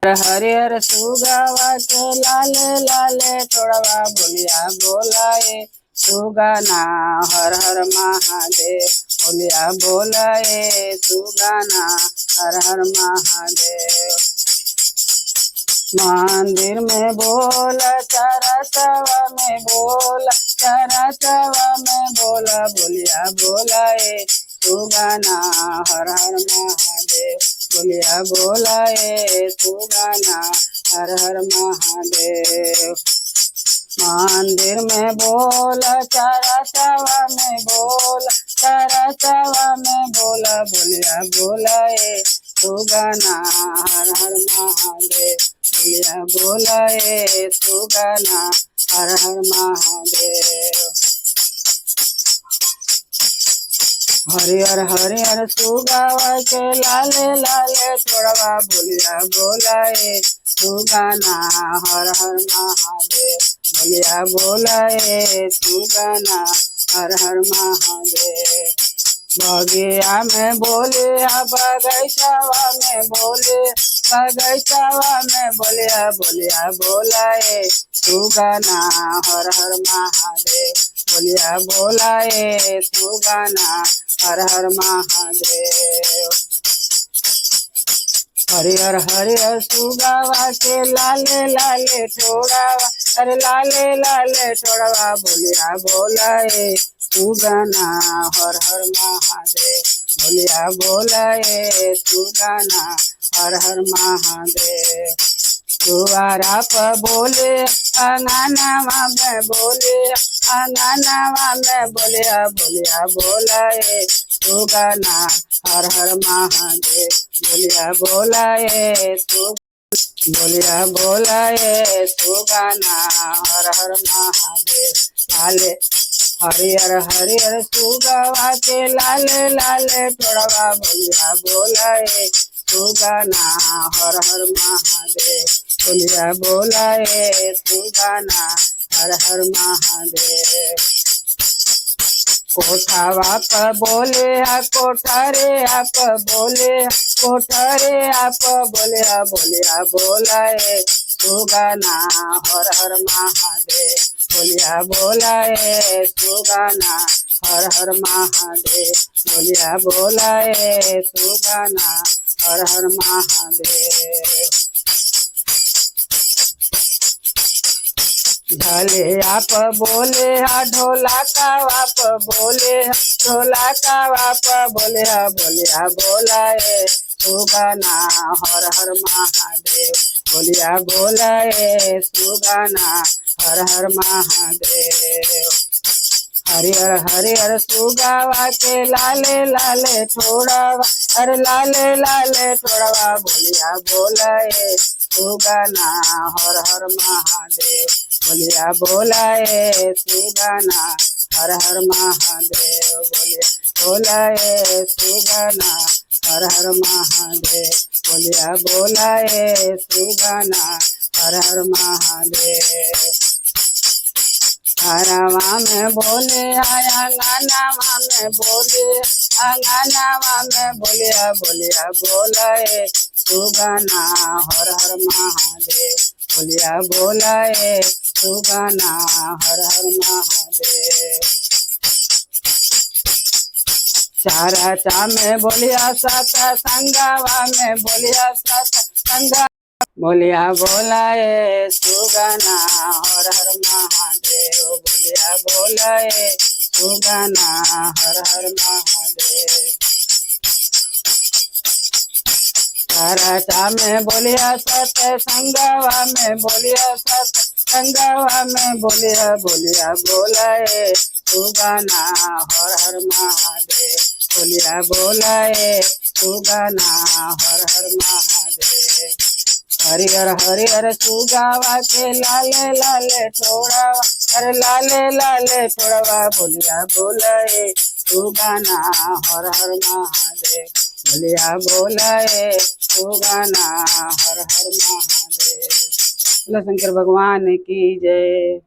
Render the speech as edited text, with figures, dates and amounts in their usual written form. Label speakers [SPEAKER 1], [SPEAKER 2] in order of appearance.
[SPEAKER 1] हरिहर सुगावा के लाले लाले तोड़वा बोलिया बोलाए सुगाना हर हर महादेव बोलिया बोलाए सुगाना हर हर महादेव। मंदिर में बोल चरसवा में बोल चरसवा में बोला बोलिया बोलाए सुगाना हर हर महादेव बोलिया बोलाए सुगाना हर हर महादेव। मंदिर में बोल चरसवा में बोल चरसवा में बोला बोलिया बोलाए सुगाना हर हर महादेव बोलिया बोलाए सुगाना हर हर महादेव। हरिहर हरिहर सुगावा के लाले लाले तोड़वा बोलिया बोलाए सुगाना हर हर महादेव बोलिया बोलाए सुगाना हर हर महादेव। बगिया में बोले बगैचावा में बोले बगैचावा में बोलिया बोलिया बोलाए सुगाना हर हर महादेव बोलिया बोलाए सुगाना हर हर महादेव। हरिहर हरिहर सुगावा के लाले लाले ठोड़ावा अरे लाले लाले ठोड़वा बोलिया बोलाए सुगाना हर हर महादेव बोलिया बोलाए सुगाना हर हर महादेव। दुआरा पर बोले अंगनावा में बोले अंगनावा में बोलिया बोलिया बोलाए सुगाना हर हर महादेव बोलिया बोलाए बोलिया बोलाए सुगाना हर हर महादेव। लाले हरिहर हरिहर सुगावा के लाले लाले तोड़वा बोलिया बोलाए सुगाना हर हर महादेव बोलिया बोलाए सुगाना हर हर महादेव। कोठावा पर बोले कोठारे आप बोले कोठारे आप बोलिया बोलिया बोलाए सुगाना हर हर महादेव बोलिया बोलाए सुगाना हर हर महादेव बोलिया बोलाए सुगाना हर हर महादेव। ढले आप बोले ढोला का आप बोले ढोला का आप बोलिया बोलिया बोलाए सुगाना हर हर महादेव बोलिया बोलाए सुगाना हर हर महादेव। हरिहर हरिहर सुगावा के लाले लाले ठोड़वा अरे लाले लाले ठोड़वा बोलिया बोलाए सुगाना हर हर महादेव बोलिया बोलाए सुगाना हर हर महादेव बोलिया बोलाए सुगाना हर हर महादेव बोलिया बोलाए सुगाना हर हर महादेव। हरवा में बोले अंगनावा में बोले अंगनावा में बोलिया बोलिया बोलाए सुगाना हर हर महादेव बोलिया बोलाए सुगाना हर हर महादेव। चारा में बोलिया सत संगवा में बोलिया सत संगा बोलिया बोलाए सुगाना हर हर महादेव बोलिया बोलाए सुगाना हर हर महादेव। चारा में बोलिया सत संगवा में बोलिया सत संगवा में बोलिया बोलिया बोलाए सुगाना हर हर महादेव बोलिया बोलाए सुगाना हर हर महादेव। हरिहर हरिहर सुगावा के लाले लाले ठोड़वा अरे लाले लाले ठोड़वा बोलिया बोलाए सुगाना हर हर महादेव बोलिया बोलाए सुगाना हर हर महादेव। शंकर भगवान की जय।